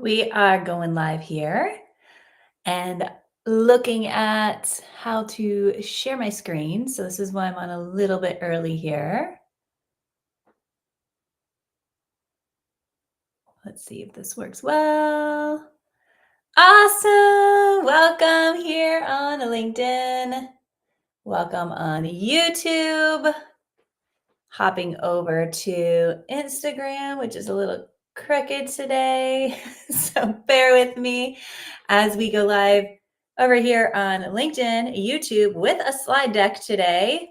We are going live here and looking at how to share my screen. So this is why I'm on a little bit early here. Let's see if this works well. Awesome. Welcome here on LinkedIn. Welcome on YouTube. Hopping over to Instagram, which is a little crooked today. So bear with me as we go live over here on LinkedIn, YouTube with a slide deck today.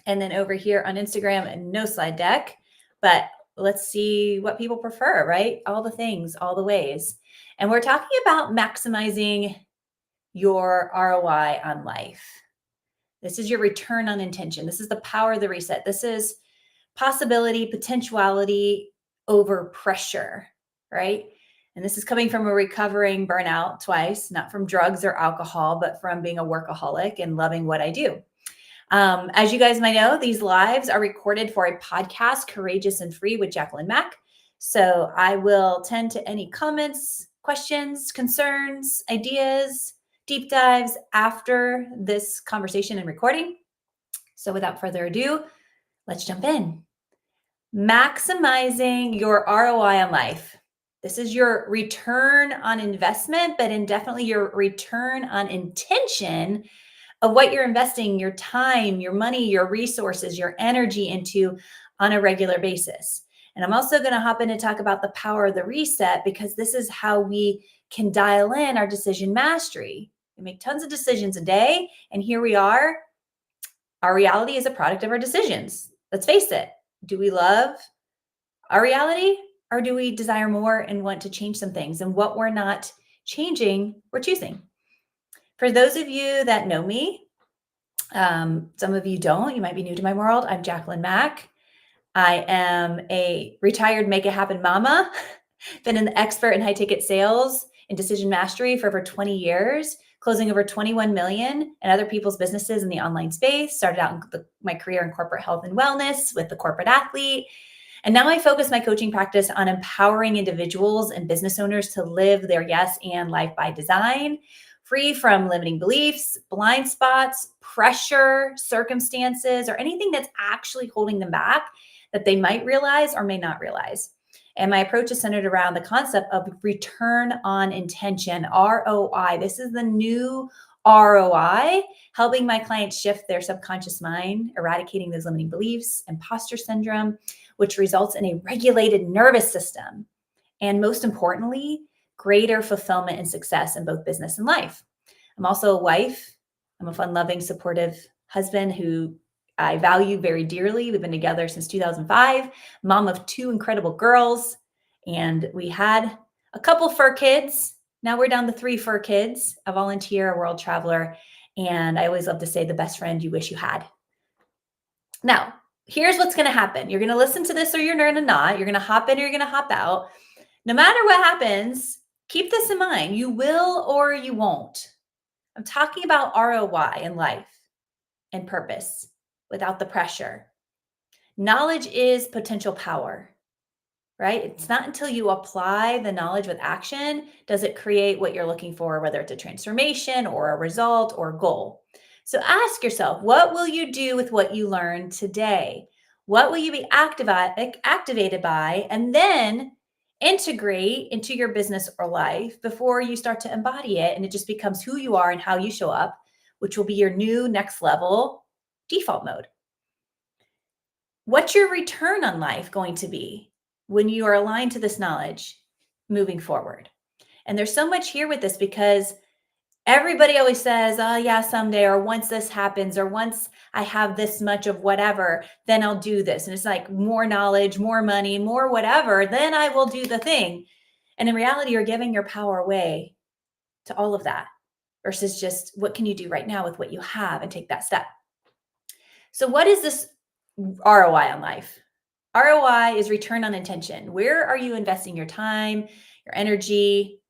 And then over here on Instagram, no slide deck. But let's see what people prefer, right? All the things, all the ways. And we're talking about maximizing your ROI on life. This is your return on intention. This is the power of the reset. This is possibility, potentiality over pressure, right? And this is coming from a recovering burnout twice, not from drugs or alcohol, but from being a workaholic and loving what I do. As you guys might know, these lives are recorded for a podcast, Courageous and Free with Jacquelyn Mack. So I will tend to any comments, questions, concerns, ideas, deep dives after this conversation and recording. So without further ado, let's jump in. Maximizing your ROI on life. This is your return on investment, but definitely your return on intention of what you're investing your time, your money, your resources, your energy into on a regular basis. And I'm also going to hop in and talk about the power of the reset, because this is how we can dial in our decision mastery. We make tons of decisions a day, and here we are. Our reality is a product of our decisions. Let's face it. Do we love our reality, or do we desire more and want to change some things? And what we're not changing, we're choosing. For those of you that know me, some of you don't, you might be new to my world. I'm Jacquelyn Mack. I am a retired Make It Happen mama, been an expert in high ticket sales and decision mastery for over 20 years, closing over 21 million in other people's businesses in the online space. Started out in my career in corporate health and wellness with the corporate athlete. And now I focus my coaching practice on empowering individuals and business owners to live their yes and life by design, free from limiting beliefs, blind spots, pressure, circumstances, or anything that's actually holding them back that they might realize or may not realize. And my approach is centered around the concept of return on intention, ROI. This is the new ROI, helping my clients shift their subconscious mind, eradicating those limiting beliefs, imposter syndrome, which results in a regulated nervous system. And most importantly, greater fulfillment and success in both business and life. I'm also a wife. I'm a fun-loving, supportive husband who I value very dearly. We've been together since 2005, mom of 2 incredible girls, and we had a couple fur kids. Now we're down to 3 fur kids, a volunteer, a world traveler, and I always love to say the best friend you wish you had. Now, here's what's going to happen. You're going to listen to this or you're going to not. You're going to hop in or you're going to hop out. No matter what happens, keep this in mind. You will or you won't. I'm talking about ROI in life and purpose without the pressure. Knowledge is potential power, right? It's not until you apply the knowledge with action does it create what you're looking for, whether it's a transformation or a result or a goal. So ask yourself, what will you do with what you learned today? What will you be activated by? And then integrate into your business or life before you start to embody it. And it just becomes who you are and how you show up, which will be your new next level default mode. What's your return on life going to be when you are aligned to this knowledge moving forward? And there's so much here with this, because everybody always says, oh yeah, someday, or once this happens, or once I have this much of whatever, then I'll do this. And it's like more knowledge, more money, more whatever, then I will do the thing. And in reality, you're giving your power away to all of that versus just what can you do right now with what you have and take that step. So what is this ROI on life? ROI is return on intention. Where are you investing your time, your energy?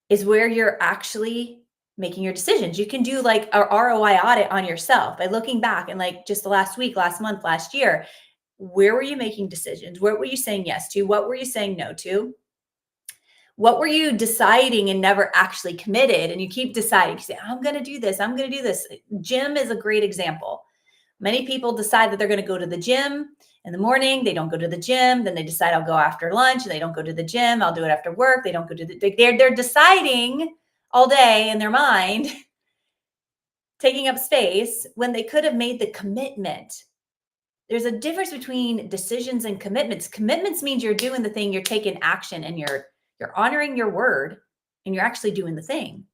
Is where you're actually making your decisions. You can do like a ROI audit on yourself by looking back and like just the last week, last month, last year, where were you making decisions? What were you saying yes to? What were you saying no to? What were you deciding and never actually committed? And you keep deciding, you say, I'm going to do this. I'm going to do this. Gym is a great example. Many people decide that they're going to go to the gym in the morning. They don't go to the gym. Then they decide I'll go after lunch and they don't go to the gym. I'll do it after work. They don't go to they're deciding all day in their mind, taking up space when they could have made the commitment. There's a difference between decisions and commitments. Commitments means you're doing the thing, you're taking action, and you're honoring your word, and you're actually doing the thing.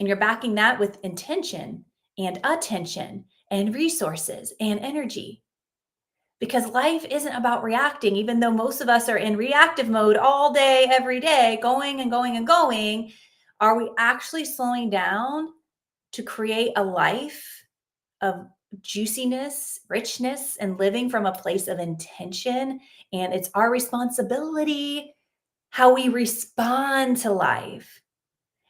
And you're backing that with intention and attention and resources and energy. Because life isn't about reacting, even though most of us are in reactive mode all day, every day, going and going and going. Are we actually slowing down to create a life of juiciness, richness, and living from a place of intention? And it's our responsibility how we respond to life.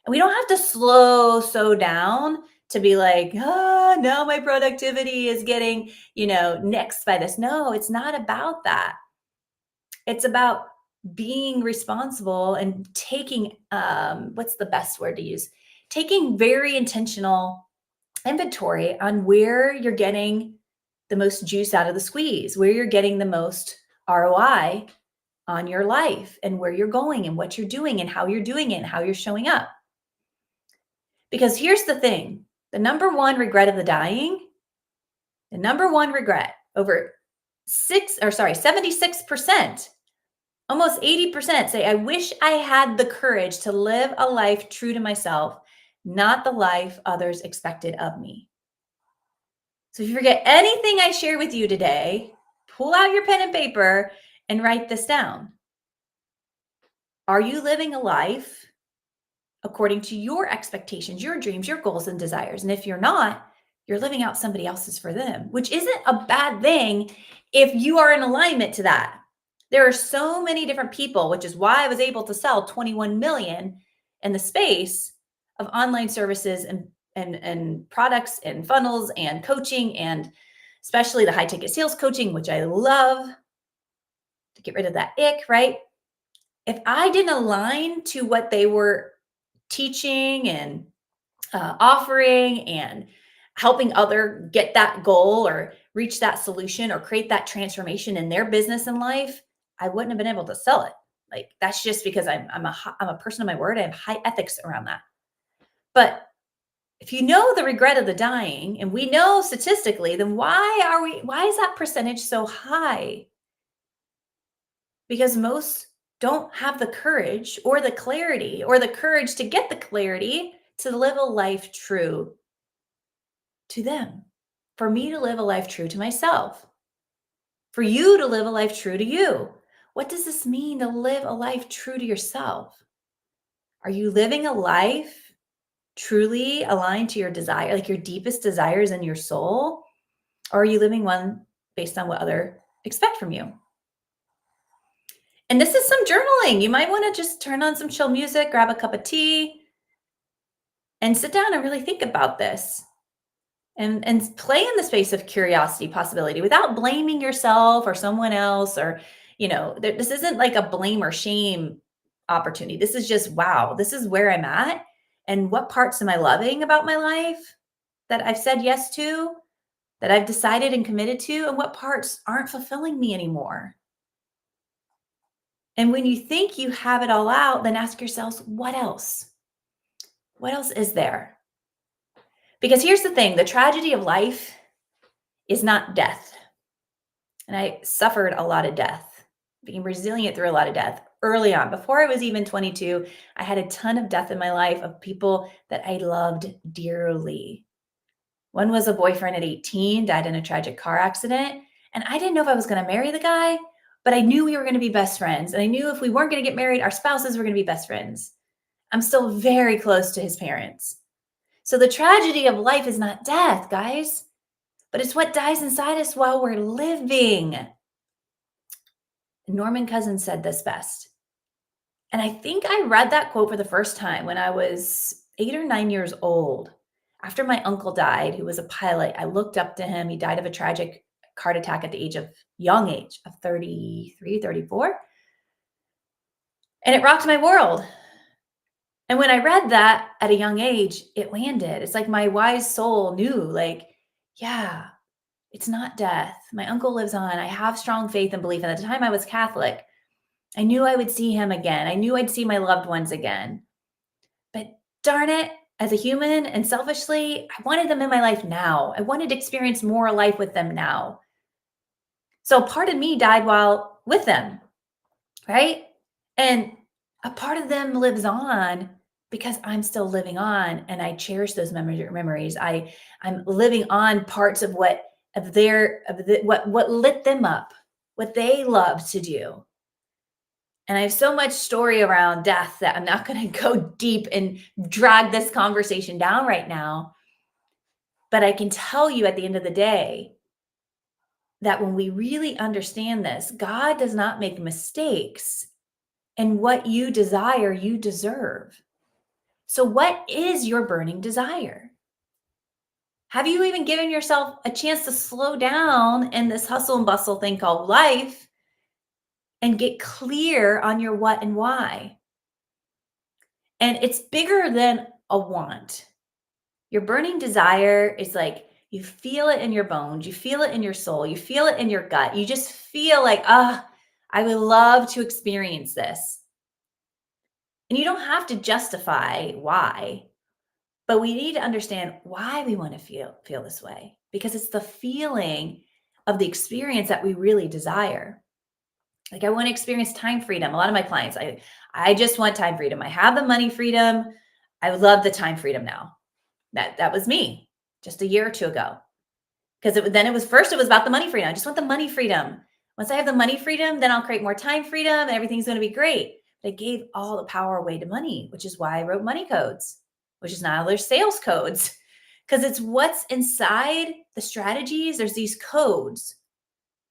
And we don't have to slow so down to be like, now my productivity is getting, nixed by this. No, it's not about that. It's about being responsible and taking, what's the best word to use? Taking very intentional inventory on where you're getting the most juice out of the squeeze, where you're getting the most ROI on your life, and where you're going and what you're doing and how you're doing it and how you're showing up. Because here's the thing, the number one regret of the dying, the number one regret, over 76%, almost 80% say, I wish I had the courage to live a life true to myself, not the life others expected of me. So if you forget anything I share with you today, pull out your pen and paper and write this down. Are you living a life according to your expectations, your dreams, your goals and desires? And if you're not, you're living out somebody else's for them, which isn't a bad thing if you are in alignment to that. There are so many different people, which is why I was able to sell 21 million in the space of online services and products and funnels and coaching, and especially the high ticket sales coaching, which I love to get rid of that ick, right? If I didn't align to what they were teaching and offering and helping other get that goal or reach that solution or create that transformation in their business and life, I wouldn't have been able to sell it. Like, that's just because I'm a person of my word. I have high ethics around that. But if you know the regret of the dying, and we know statistically, then why is that percentage so high? Because most don't have the courage or the clarity or the courage to get the clarity to live a life true to them. For me to live a life true to myself. For you to live a life true to you. What does this mean to live a life true to yourself? Are you living a life truly aligned to your desire, like your deepest desires in your soul? Or are you living one based on what others expect from you? And this is some journaling. You might want to just turn on some chill music, grab a cup of tea, and sit down and really think about this. And play in the space of curiosity, possibility, without blaming yourself or someone else, or, this isn't like a blame or shame opportunity. This is just, wow, this is where I'm at. And what parts am I loving about my life that I've said yes to, that I've decided and committed to, and what parts aren't fulfilling me anymore? And when you think you have it all out, then ask yourselves, what else? What else is there? Because here's the thing, the tragedy of life is not death. And I suffered a lot of death, being resilient through a lot of death early on. Before I was even 22, I had a ton of death in my life of people that I loved dearly. One was a boyfriend at 18, died in a tragic car accident. And I didn't know if I was going to marry the guy, but I knew we were going to be best friends. And I knew if we weren't going to get married, our spouses were going to be best friends. I'm still very close to his parents. So the tragedy of life is not death, guys, but it's what dies inside us while we're living. Norman Cousins said this best. And I think I read that quote for the first time when I was 8 or 9 years old. After my uncle died, who was a pilot, I looked up to him. He died of a tragic heart attack at the young age of 33, 34. And it rocked my world. And when I read that at a young age, it landed. It's like my wise soul knew, like, yeah, it's not death. My uncle lives on. I have strong faith and belief. And at the time I was Catholic, I knew I would see him again. I knew I'd see my loved ones again. But darn it, as a human and selfishly, I wanted them in my life now. I wanted to experience more life with them now. So part of me died while with them, right? And a part of them lives on because I'm still living on and I cherish those memories. I'm living on parts of what lit them up, what they love to do. And I have so much story around death that I'm not going to go deep and drag this conversation down right now. But I can tell you at the end of the day that when we really understand this, God does not make mistakes. And what you desire, you deserve. So, what is your burning desire? Have you even given yourself a chance to slow down in this hustle and bustle thing called life and get clear on your what and why? And it's bigger than a want. Your burning desire is like you feel it in your bones, you feel it in your soul, you feel it in your gut. You just feel like, I would love to experience this. And you don't have to justify why, but we need to understand why we want to feel this way because it's the feeling of the experience that we really desire. Like I want to experience time freedom. A lot of my clients, I just want time freedom. I have the money freedom. I would love the time freedom now. That was me just a year or two ago. Because it was about the money freedom. I just want the money freedom. Once I have the money freedom, then I'll create more time freedom and everything's going to be great. But I gave all the power away to money, which is why I wrote money codes, which is now there's sales codes. Because it's what's inside the strategies. There's these codes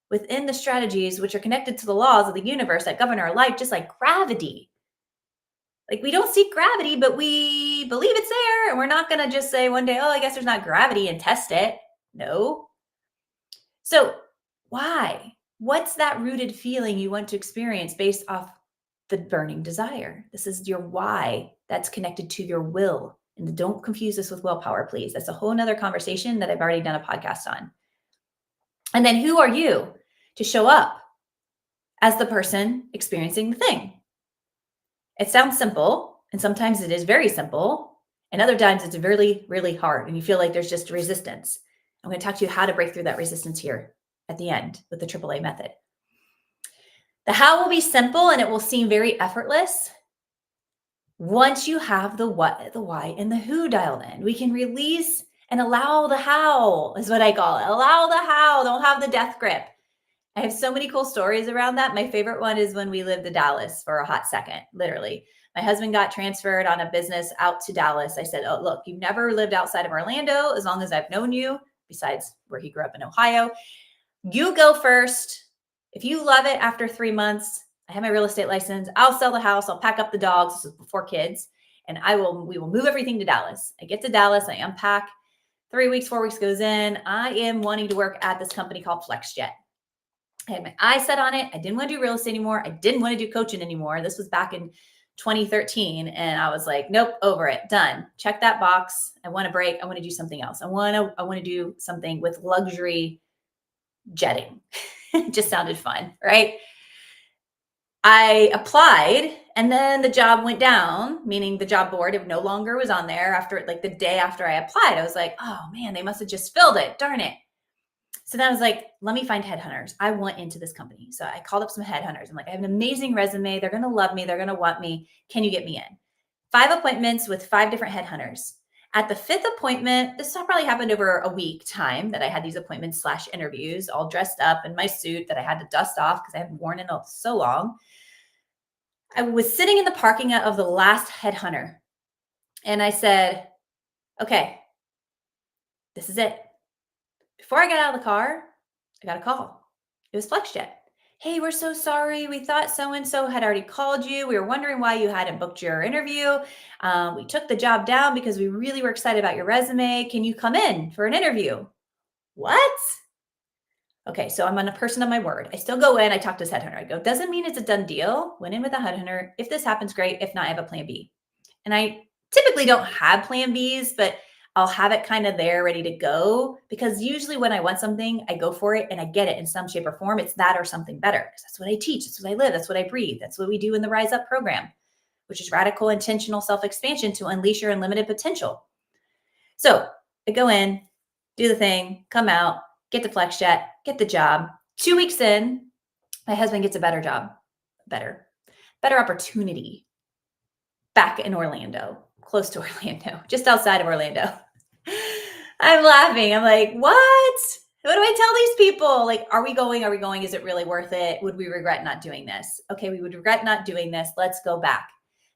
within the strategies, which are connected to the laws of the universe that govern our life, just like gravity. Like we don't see gravity, but we believe it's there. And we're not going to just say one day, oh, I guess there's not gravity and test it. No. So why? What's that rooted feeling you want to experience based off the burning desire? This is your why that's connected to your will. And don't confuse this with willpower, please. That's a whole nother conversation that I've already done a podcast on. And then who are you to show up as the person experiencing the thing? It sounds simple, and sometimes it is very simple, and other times it's really, really hard, and you feel like there's just resistance. I'm going to talk to you how to break through that resistance here at the end with the AAA method. The how will be simple, and it will seem very effortless once you have the what, the why, and the who dialed in. We can release and allow the how, is what I call it. Allow the how, don't have the death grip. I have so many cool stories around that. My favorite one is when we lived in Dallas for a hot second, literally. My husband got transferred on a business out to Dallas. I said, oh, look, you've never lived outside of Orlando as long as I've known you, besides where he grew up in Ohio. You go first. If you love it after 3 months, I have my real estate license. I'll sell the house. I'll pack up the dogs. This was before kids. And we will move everything to Dallas. I get to Dallas. I unpack. 3 weeks, 4 weeks goes in. I am wanting to work at this company called FlexJet. I had my eyes set on it. I didn't want to do real estate anymore. I didn't want to do coaching anymore. This was back in 2013. And I was like, nope, over it. Done. Check that box. I want a break. I want to do something else. I want to do something with luxury jetting. It just sounded fun, right? I applied and then the job went down, meaning the job board no longer was on there after like the day after I applied. I was like, oh man, they must have just filled it. Darn it. So then I was like, let me find headhunters. I want into this company. So I called up some headhunters. I'm like, I have an amazing resume. They're going to love me. They're going to want me. Can you get me in? 5 appointments with 5 different headhunters. At the 5th appointment, this probably happened over a week time that I had these appointments / interviews, all dressed up in my suit that I had to dust off because I hadn't worn it so long. I was sitting in the parking lot of the last headhunter. And I said, okay, this is it. Before I got out of the car, I got a call. It was FlexJet. Hey, we're so sorry. We thought so-and-so had already called you. We were wondering why you hadn't booked your interview. We took the job down because we really were excited about your resume. Can you come in for an interview? What? Okay, so I'm a person of my word. I still go in. I talk to this headhunter. I go, doesn't mean it's a done deal. Went in with a headhunter. If this happens, great. If not, I have a plan B. And I typically don't have plan Bs, but I'll have it kind of there ready to go, because usually when I want something, I go for it and I get it in some shape or form. It's that or something better, because that's what I teach. That's what I live. That's what I breathe. That's what we do in the Rise Up program, which is radical intentional self-expansion to unleash your unlimited potential. So I go in, do the thing, come out, get the flex jet, get the job. 2 weeks in, my husband gets a better job, better opportunity back in Orlando, close to Orlando, just outside of Orlando. I'm laughing. I'm like, what? What do I tell these people? Like, are we going? Are we going? Is it really worth it? Would we regret not doing this? Okay, we would regret not doing this. Let's go back.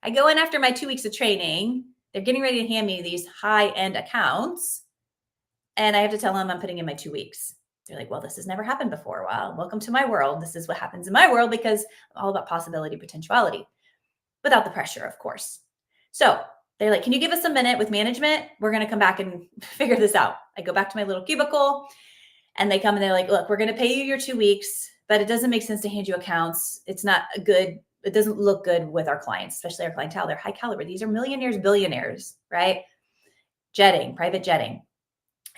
I go in after my 2 weeks of training. They're getting ready to hand me these high-end accounts. And I have to tell them I'm putting in my 2 weeks. They're like, well, this has never happened before. Well, welcome to my world. This is what happens in my world, because I'm all about possibility, potentiality, without the pressure, of course. So they're like, can you give us a minute with management? We're going to come back and figure this out. I go back to my little cubicle and they come and they're like, look, we're going to pay you your 2 weeks, but it doesn't make sense to hand you accounts. It's not good. It doesn't look good with our clients, especially our clientele. They're high caliber. These are millionaires, billionaires, right? Jetting, private jetting.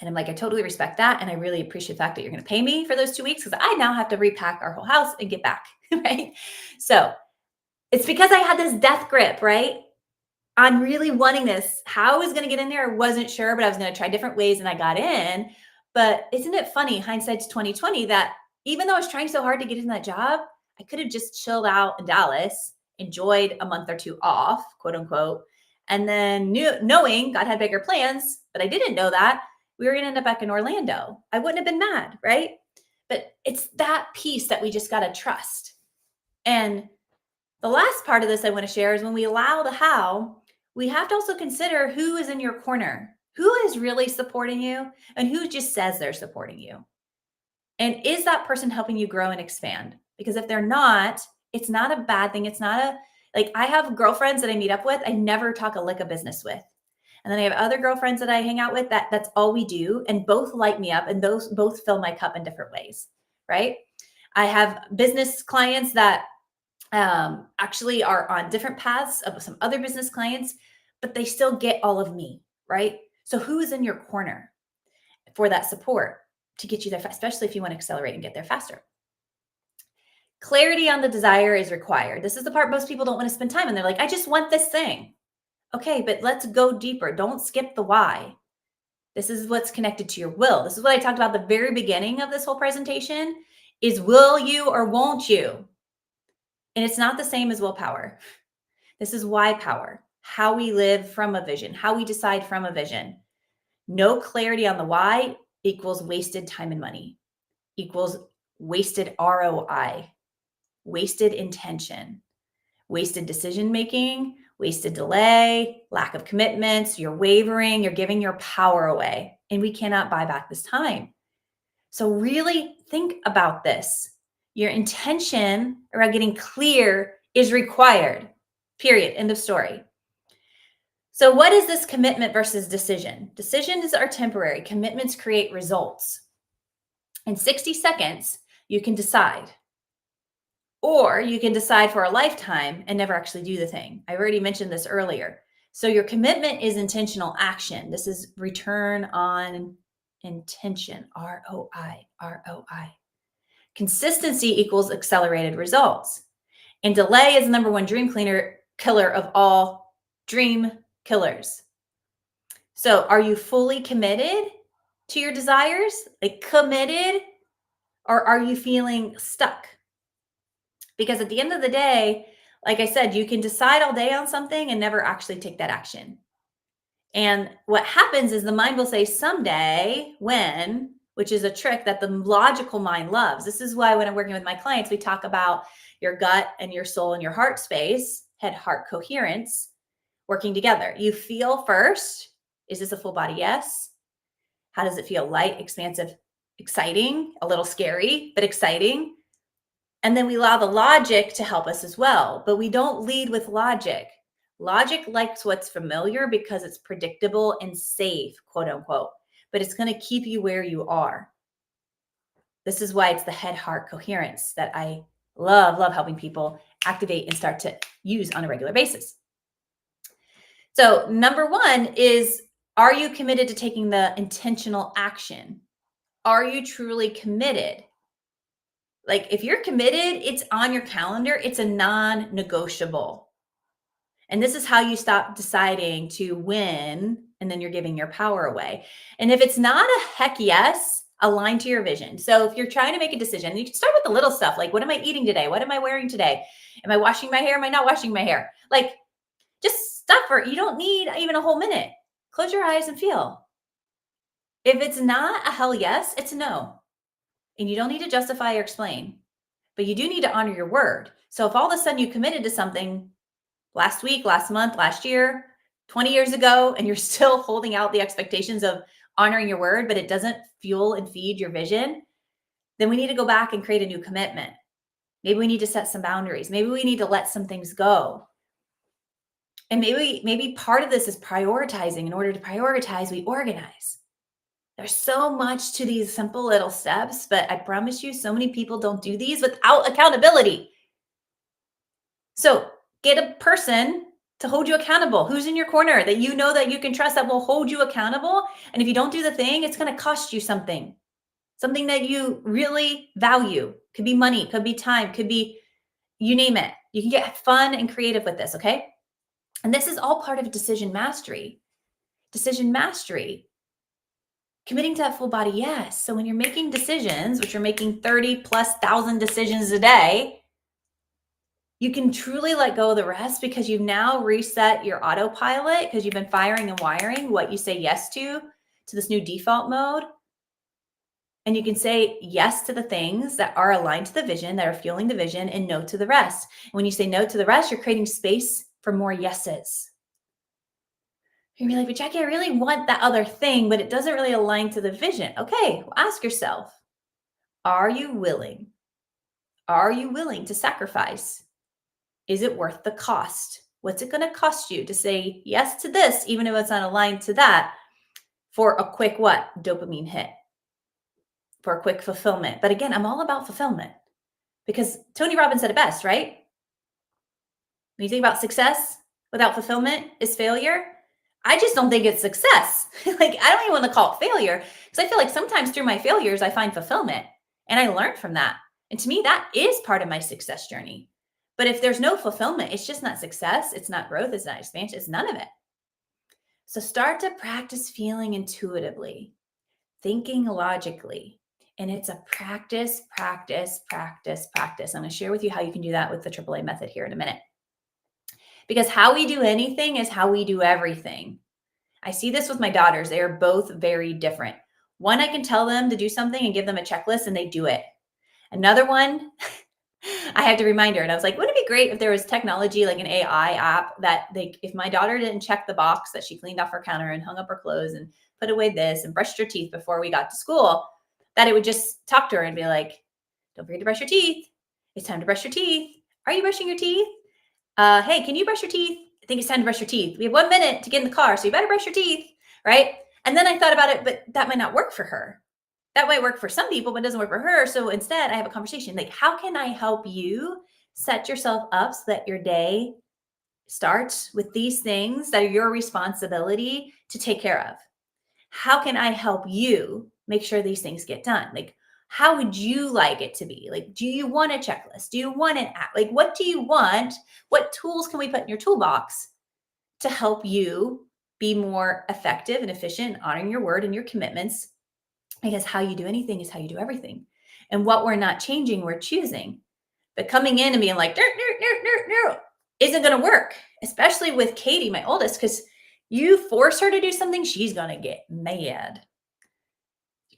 And I'm like, I totally respect that. And I really appreciate the fact that you're going to pay me for those 2 weeks, because I now have to repack our whole house and get back, right? So it's because I had this death grip, right? On really wanting this. How I was going to get in there, I wasn't sure, but I was going to try different ways and I got in. But isn't it funny, hindsight's 2020, that even though I was trying so hard to get in that job, I could have just chilled out in Dallas, enjoyed a month or two off, quote unquote, and then knowing God had bigger plans, but I didn't know that we were going to end up back in Orlando. I wouldn't have been mad, right? But it's that piece that we just got to trust. And the last part of this I want to share is, when we allow the how, we have to also consider who is in your corner, who is really supporting you, and who just says they're supporting you. And is that person helping you grow and expand? Because if they're not, it's not a bad thing. It's not like, I have girlfriends that I meet up with, I never talk a lick of business with. And then I have other girlfriends that I hang out with that's all we do. And both light me up, and those both fill my cup in different ways, right? I have business clients that actually are on different paths of some other business clients, but they still get all of me, right? So who is in your corner for that support to get you there, especially if you want to accelerate and get there faster? Clarity on the desire is required. This is the part most people don't want to spend time on. They're like, I just want this thing. Okay, but let's go deeper. Don't skip the why. This is what's connected to your will. This is what I talked about at the very beginning of this whole presentation, is will you or won't you? And it's not the same as willpower. This is why power, how we live from a vision, how we decide from a vision. No clarity on the why equals wasted time and money, equals wasted ROI, wasted intention, wasted decision-making, wasted delay, lack of commitments, you're wavering, you're giving your power away, and we cannot buy back this time. So really think about this. Your intention around getting clear is required, period, end of story. So what is this commitment versus decision? Decisions are temporary. Commitments create results. In 60 seconds, you can decide. Or you can decide for a lifetime and never actually do the thing. I already mentioned this earlier. So your commitment is intentional action. This is return on intention, ROI, ROI. Consistency equals accelerated results. And delay is the number one dream killer of all dream killers. So are you fully committed to your desires? Like committed? Or are you feeling stuck? Because at the end of the day, like I said, you can decide all day on something and never actually take that action. And what happens is the mind will say someday, when, which is a trick that the logical mind loves. This is why when I'm working with my clients, we talk about your gut and your soul and your heart space, head-heart coherence, working together. You feel first. Is this a full body yes? How does it feel? Light, expansive, exciting, a little scary, but exciting. And then we allow the logic to help us as well, but we don't lead with logic. Logic likes what's familiar because it's predictable and safe, quote unquote, but it's going to keep you where you are. This is why it's the head-heart coherence that I love helping people activate and start to use on a regular basis. So number one is, are you committed to taking the intentional action? Are you truly committed? Like if you're committed, it's on your calendar, it's a non-negotiable. And this is how you stop deciding to win and then you're giving your power away. And if it's not a heck yes, align to your vision. So if you're trying to make a decision, you can start with the little stuff like, what am I eating today? What am I wearing today? Am I washing my hair? Am I not washing my hair? Like just stop for it. You don't need even a whole minute. Close your eyes and feel. If it's not a hell yes, it's a no. And you don't need to justify or explain, but you do need to honor your word. So if all of a sudden you committed to something last week, last month, last year, 20 years ago, and you're still holding out the expectations of honoring your word, but it doesn't fuel and feed your vision, then we need to go back and create a new commitment. Maybe we need to set some boundaries. Maybe we need to let some things go. And maybe part of this is prioritizing. In order to prioritize, we organize. There's so much to these simple little steps, but I promise you, so many people don't do these without accountability. So get a person to hold you accountable. Who's in your corner that you know that you can trust that will hold you accountable? And if you don't do the thing, it's going to cost you something that you really value. Could be money, could be time, could be, you name it. You can get fun and creative with this, okay? And this is all part of decision mastery. Decision mastery. Committing to that full body, yes. So when you're making decisions, which you're making 30,000+ decisions a day, you can truly let go of the rest because you've now reset your autopilot because you've been firing and wiring what you say yes to this new default mode. And you can say yes to the things that are aligned to the vision, that are fueling the vision, and no to the rest. And when you say no to the rest, you're creating space for more yeses. You're gonna be like, but Jackie, I really want that other thing, but it doesn't really align to the vision. Okay, well, ask yourself, are you willing? Are you willing to sacrifice? Is it worth the cost? What's it going to cost you to say yes to this, even if it's not aligned to that, for a quick what? Dopamine hit, for a quick fulfillment. But again, I'm all about fulfillment because Tony Robbins said it best, right? When you think about success without fulfillment is failure. I just don't think it's success. Like, I don't even want to call it failure because I feel like sometimes through my failures, I find fulfillment and I learn from that. And to me, that is part of my success journey. But if there's no fulfillment, it's just not success. It's not growth. It's not expansion. It's none of it. So start to practice feeling intuitively, thinking logically. And it's a practice, practice, practice, practice. I'm going to share with you how you can do that with the AAA method here in a minute. Because how we do anything is how we do everything. I see this with my daughters. They are both very different. One, I can tell them to do something and give them a checklist and they do it. Another one, I had to remind her, and I was like, wouldn't it be great if there was technology like an AI app that if my daughter didn't check the box that she cleaned off her counter and hung up her clothes and put away this and brushed her teeth before we got to school, that it would just talk to her and be like, don't forget to brush your teeth. It's time to brush your teeth. Are you brushing your teeth? Hey, can you brush your teeth? I think it's time to brush your teeth. We have 1 minute to get in the car, so you better brush your teeth, right? And then I thought about it, but that might not work for her. That might work for some people, but it doesn't work for her. So instead, I have a conversation like, how can I help you set yourself up so that your day starts with these things that are your responsibility to take care of? How can I help you make sure these things get done? Like, how would you like it to be? Like, do you want a checklist? Do you want an app? Like, what do you want? What tools can we put in your toolbox to help you be more effective and efficient in honoring your word and your commitments? Because how you do anything is how you do everything. And what we're not changing, we're choosing. But coming in and being like, isn't going to work, especially with Katie, my oldest, because you force her to do something, she's going to get mad.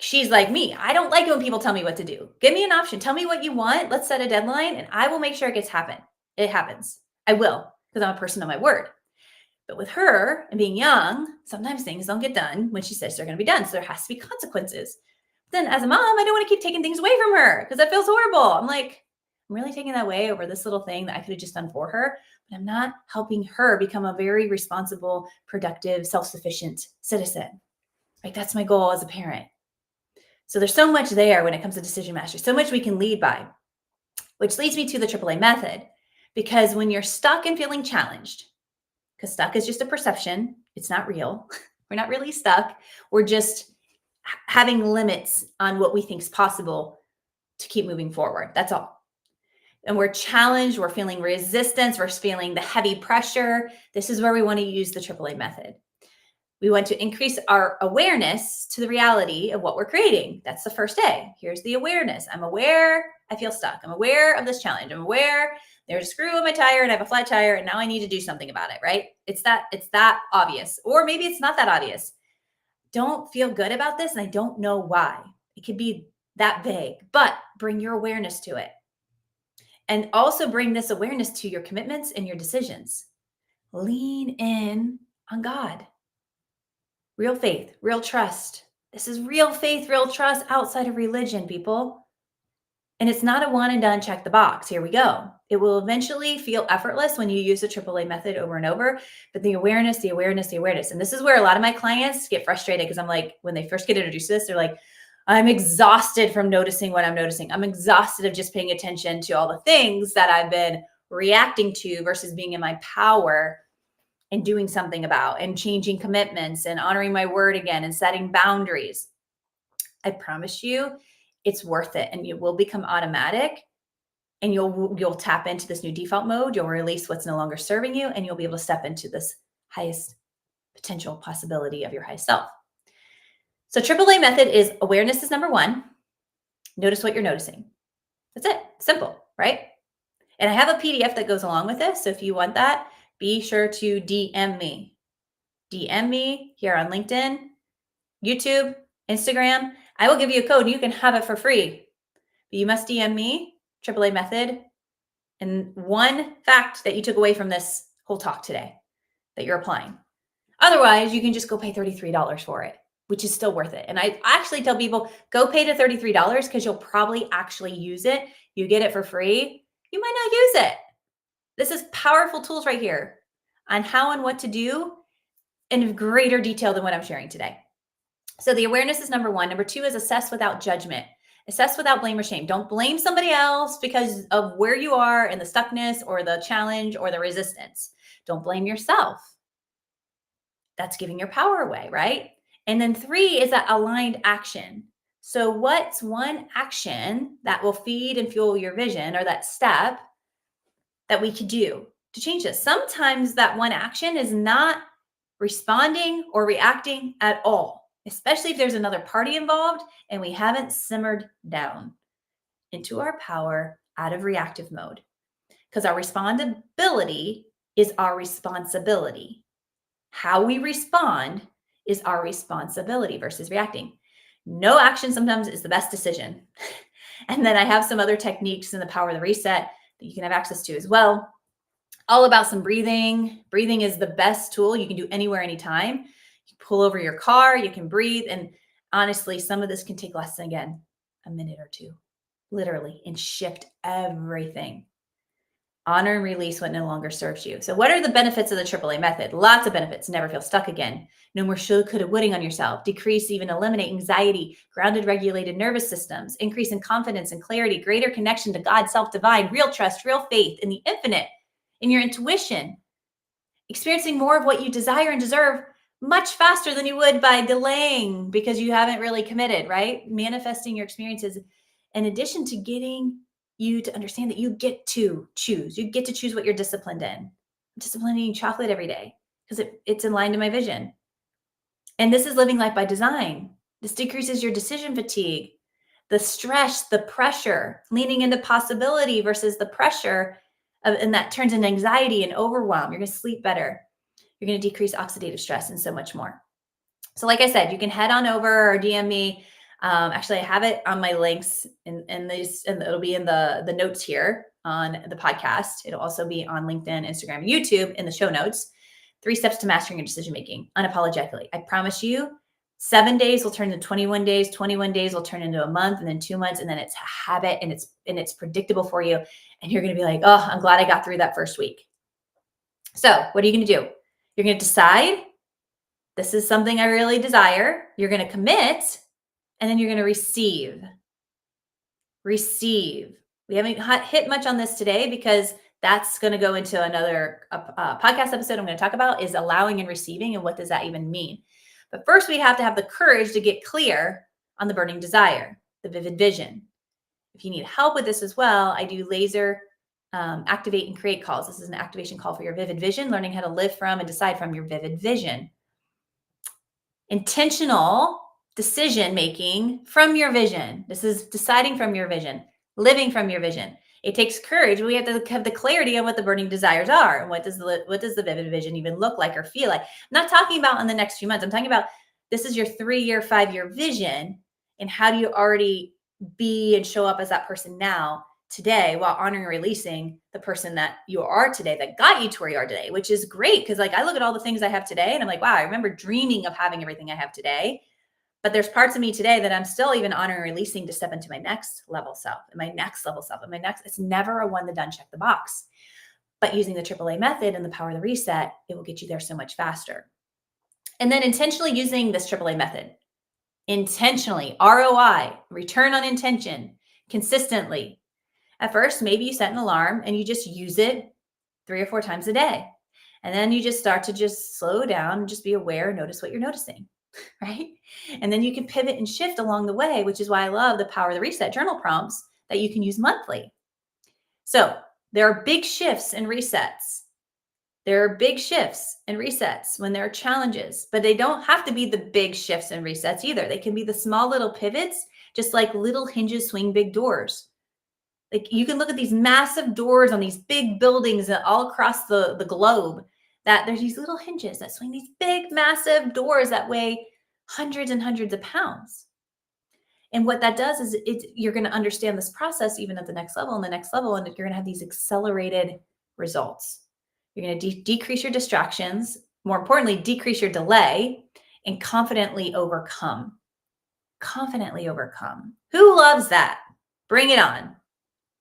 She's like me. I don't like it when people tell me what to do. Give me an option. Tell me what you want. Let's set a deadline and I will make sure it happens. I will, because I'm a person of my word. But with her and being young, sometimes things don't get done when she says they're going to be done. So there has to be consequences. Then as a mom, I don't want to keep taking things away from her because that feels horrible. I'm like, I'm really taking that away over this little thing that I could have just done for her. But I'm not helping her become a very responsible, productive, self-sufficient citizen. Right? That's my goal as a parent. So there's so much there when it comes to decision mastery, so much we can lead by, which leads me to the AAA method. Because when you're stuck and feeling challenged, because stuck is just a perception. It's not real. We're not really stuck. We're just having limits on what we think is possible to keep moving forward. That's all. And we're challenged. We're feeling resistance. We're feeling the heavy pressure. This is where we want to use the AAA method. We want to increase our awareness to the reality of what we're creating. That's the first day. Here's the awareness. I'm aware I feel stuck. I'm aware of this challenge. I'm aware there's a screw in my tire and I have a flat tire and now I need to do something about it, right? It's that obvious. Or maybe it's not that obvious. Don't feel good about this and I don't know why. It could be that vague, but bring your awareness to it. And also bring this awareness to your commitments and your decisions. Lean in on God. Real faith, real trust. This is real faith, real trust outside of religion, people. And it's not a one and done, check the box. Here we go. It will eventually feel effortless when you use the AAA method over and over, but the awareness, the awareness, the awareness. And this is where a lot of my clients get frustrated because I'm like, when they first get introduced to this, they're like, I'm exhausted from noticing what I'm noticing. I'm exhausted of just paying attention to all the things that I've been reacting to versus being in my power and doing something about and changing commitments and honoring my word again and setting boundaries. I promise you it's worth it and it will become automatic and you'll tap into this new default mode. You'll release what's no longer serving you and you'll be able to step into this highest potential possibility of your highest self. So AAA method is awareness is number one. Notice what you're noticing. That's it. Simple, right? And I have a PDF that goes along with this. So if you want that, be sure to DM me. DM me here on LinkedIn, YouTube, Instagram. I will give you a code. You can have it for free. But you must DM me, AAA method, and one fact that you took away from this whole talk today that you're applying. Otherwise, you can just go pay $33 for it, which is still worth it. And I actually tell people, go pay the $33 because you'll probably actually use it. You get it for free. You might not use it. This is powerful tools right here on how and what to do in greater detail than what I'm sharing today. So the awareness is number one. Number two is assess without judgment. Assess without blame or shame. Don't blame somebody else because of where you are in the stuckness or the challenge or the resistance. Don't blame yourself. That's giving your power away, right? And then three is that aligned action. So what's one action that will feed and fuel your vision or that step that we could do to change this? Sometimes that one action is not responding or reacting at all, especially if there's another party involved and we haven't simmered down into our power out of reactive mode. Because our respondability is our responsibility. How we respond is our responsibility versus reacting. No action sometimes is the best decision. And then I have some other techniques in the power of the reset that you can have access to as well. All about some breathing. Breathing is the best tool you can do anywhere, anytime. You pull over your car, you can breathe. And honestly, some of this can take less than, again, a minute or two, literally, and shift everything. Honor and release what no longer serves you. So what are the benefits of the AAA method? Lots of benefits. Never feel stuck again. No more should, coulda, woulda on yourself. Decrease, even eliminate anxiety, grounded, regulated nervous systems, increase in confidence and clarity, greater connection to God, self, divine, real trust, real faith in the infinite, in your intuition, experiencing more of what you desire and deserve much faster than you would by delaying because you haven't really committed, right? Manifesting your experiences in addition to getting you to understand that you get to choose. You get to choose what you're disciplined in. I'm disciplined in eating chocolate every day because it's in line to my vision. And this is living life by design. This decreases your decision fatigue, the stress, the pressure, leaning into possibility versus the pressure, and that turns into anxiety and overwhelm. You're going to sleep better. You're going to decrease oxidative stress and so much more. So like I said, you can head on over or DM me. Actually, I have it on my links in these, and it'll be in the notes here on the podcast. It'll also be on LinkedIn, Instagram, YouTube in the show notes. 3 steps to mastering your decision-making unapologetically. I promise you, 7 days will turn into 21 days. 21 days will turn into a month, and then 2 months, and then it's a habit, and it's predictable for you. And you're going to be like, oh, I'm glad I got through that first week. So what are you going to do? You're going to decide, this is something I really desire. You're going to commit, and then you're going to receive. Receive. We haven't hit much on this today because That's going to go into another podcast episode I'm going to talk about is allowing and receiving, and what does that even mean. But first, we have to have the courage to get clear on the burning desire, the vivid vision. If you need help with this as well, I do laser activate and create calls. This is an activation call for your vivid vision, learning how to live from and decide from your vivid vision. Intentional decision making from your vision. This is deciding from your vision, living from your vision. It takes courage. We have to have the clarity on what the burning desires are, and what does the vivid vision even look like or feel like. I'm not talking about in the next few months. I'm talking about this is your 3-year, 5-year vision, and how do you already be and show up as that person now today, while honoring and releasing the person that you are today that got you to where you are today, which is great. Because like I look at all the things I have today and I'm like, wow, I remember dreaming of having everything I have today. But there's parts of me today that I'm still even honoring and releasing to step into my next level self, and my next level self, and my next. It's never a one and done, check the box. But using the AAA method and the power of the reset, it will get you there so much faster. And then intentionally using this AAA method, intentionally, ROI, return on intention, consistently. At first, maybe you set an alarm and you just use it 3 or 4 times a day. And then you just start to just slow down and just be aware, notice what you're noticing. Right? And then you can pivot and shift along the way, which is why I love the power of the reset journal prompts that you can use monthly. So there are big shifts and resets. There are big shifts and resets when there are challenges, but they don't have to be the big shifts and resets either. They can be the small little pivots, just like little hinges swing big doors. Like you can look at these massive doors on these big buildings all across the globe, that there's these little hinges that swing these big, massive doors that weigh hundreds and hundreds of pounds. And what that does is you're going to understand this process even at the next level and the next level, and you're going to have these accelerated results. You're going to decrease your distractions, more importantly, decrease your delay, and confidently overcome. Confidently overcome. Who loves that? Bring it on.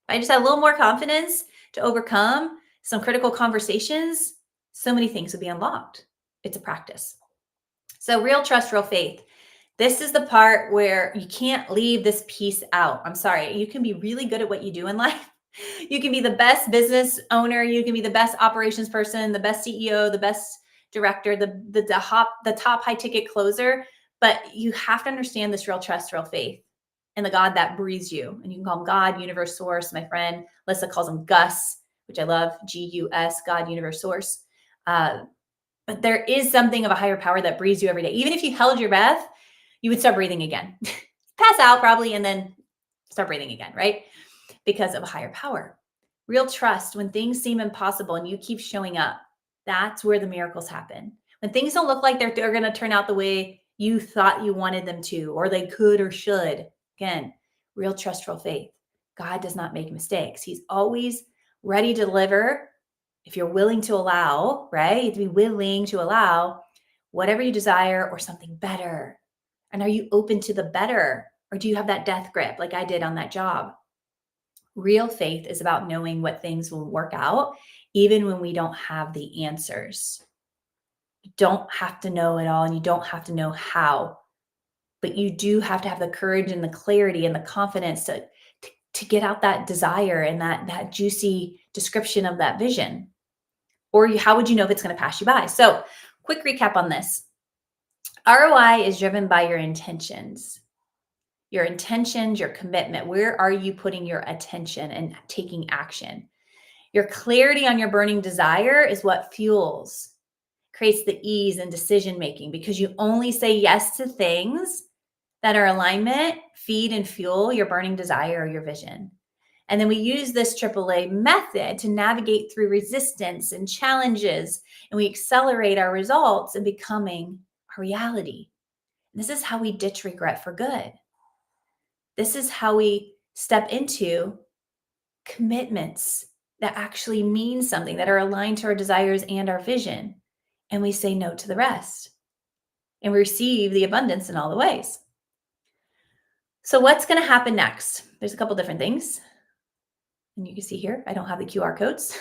I just had a little more confidence to overcome some critical conversations, so many things would be unlocked. It's a practice. So real trust, real faith. This is the part where you can't leave this piece out. I'm sorry. You can be really good at what you do in life. You can be the best business owner. You can be the best operations person, the best CEO, the best director, the top high ticket closer. But you have to understand this real trust, real faith, and the God that breathes you. And you can call him God, universe, source. My friend Lissa calls him Gus, which I love, Gus, God, universe, source. But there is something of a higher power that breathes you every day. Even if you held your breath, you would start breathing again. Pass out probably, and then start breathing again, right? Because of a higher power. Real trust, when things seem impossible and you keep showing up, that's where the miracles happen. When things don't look like they're going to turn out the way you thought you wanted them to, or they could or should. Again, real trust, real faith. God does not make mistakes. He's always ready to deliver. If you're willing to allow, right? You have to be willing to allow whatever you desire or something better. And are you open to the better? Or do you have that death grip like I did on that job? Real faith is about knowing what things will work out, even when we don't have the answers. You don't have to know it all, and you don't have to know how. But you do have to have the courage and the clarity and the confidence to get out that desire and that juicy description of that vision. Or how would you know if it's going to pass you by? So quick recap on this. ROI is driven by your intentions. Your intentions, your commitment. Where are you putting your attention and taking action? Your clarity on your burning desire is what fuels, creates the ease in decision making, because you only say yes to things that are alignment, feed and fuel your burning desire or your vision. And then we use this AAA method to navigate through resistance and challenges, and we accelerate our results in becoming a reality. This is how we ditch regret for good. This is how we step into commitments that actually mean something, that are aligned to our desires and our vision. And we say no to the rest. And we receive the abundance in all the ways. So what's going to happen next? There's a couple different things. And you can see here, I don't have the QR codes.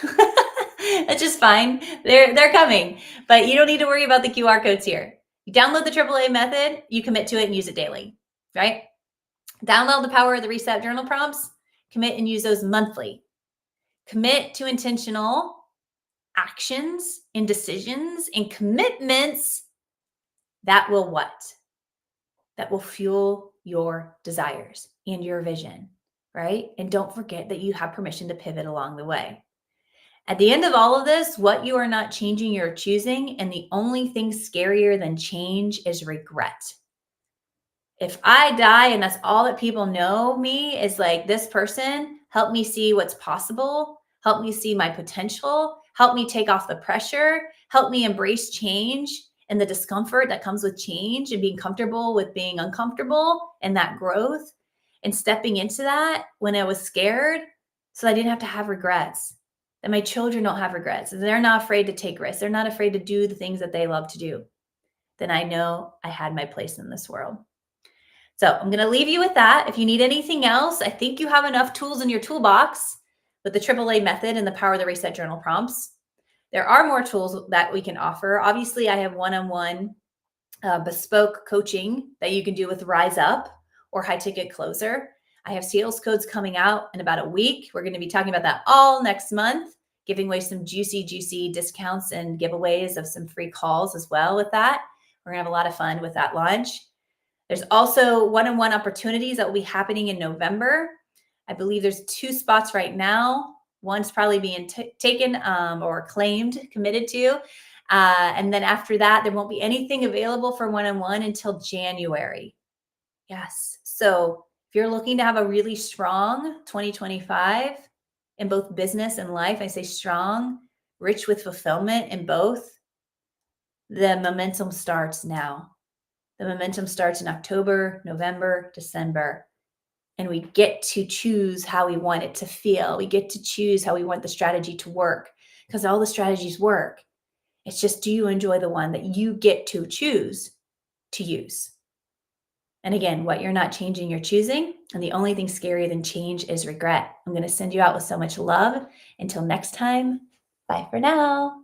That's just fine. They're coming. But you don't need to worry about the QR codes here. You download the AAA method, you commit to it and use it daily, right? Download the power of the Reset journal prompts, commit and use those monthly. Commit to intentional actions and decisions and commitments that will what? That will fuel your desires and your vision, right? And don't forget that you have permission to pivot along the way. At the end of all of this, what you are not changing, you're choosing. And the only thing scarier than change is regret. If I die and that's all that people know me is like, this person helped me see what's possible, help me see my potential, help me take off the pressure, help me embrace change and the discomfort that comes with change and being comfortable with being uncomfortable and that growth and stepping into that when I was scared so I didn't have to have regrets, that my children don't have regrets. They're not afraid to take risks. They're not afraid to do the things that they love to do. Then I know I had my place in this world. So I'm going to leave you with that. If you need anything else, I think you have enough tools in your toolbox with the AAA method and the Power of the Reset journal prompts. There are more tools that we can offer. Obviously, I have one-on-one bespoke coaching that you can do with Rise Up or High Ticket Closer. I have sales codes coming out in about a week. We're going to be talking about that all next month, giving away some juicy discounts and giveaways of some free calls as well with that. We're going to have a lot of fun with that launch. There's also one-on-one opportunities that will be happening in November. I believe there's 2 spots right now. One's probably being taken or claimed, committed to. And then after that, there won't be anything available for one-on-one until January. Yes. So if you're looking to have a really strong 2025 in both business and life, I say strong, rich with fulfillment in both, the momentum starts now. The momentum starts in October, November, December, and we get to choose how we want it to feel. We get to choose how we want the strategy to work because all the strategies work. It's just, do you enjoy the one that you get to choose to use? And again, what you're not changing, you're choosing. And the only thing scarier than change is regret. I'm going to send you out with so much love. Until next time, bye for now.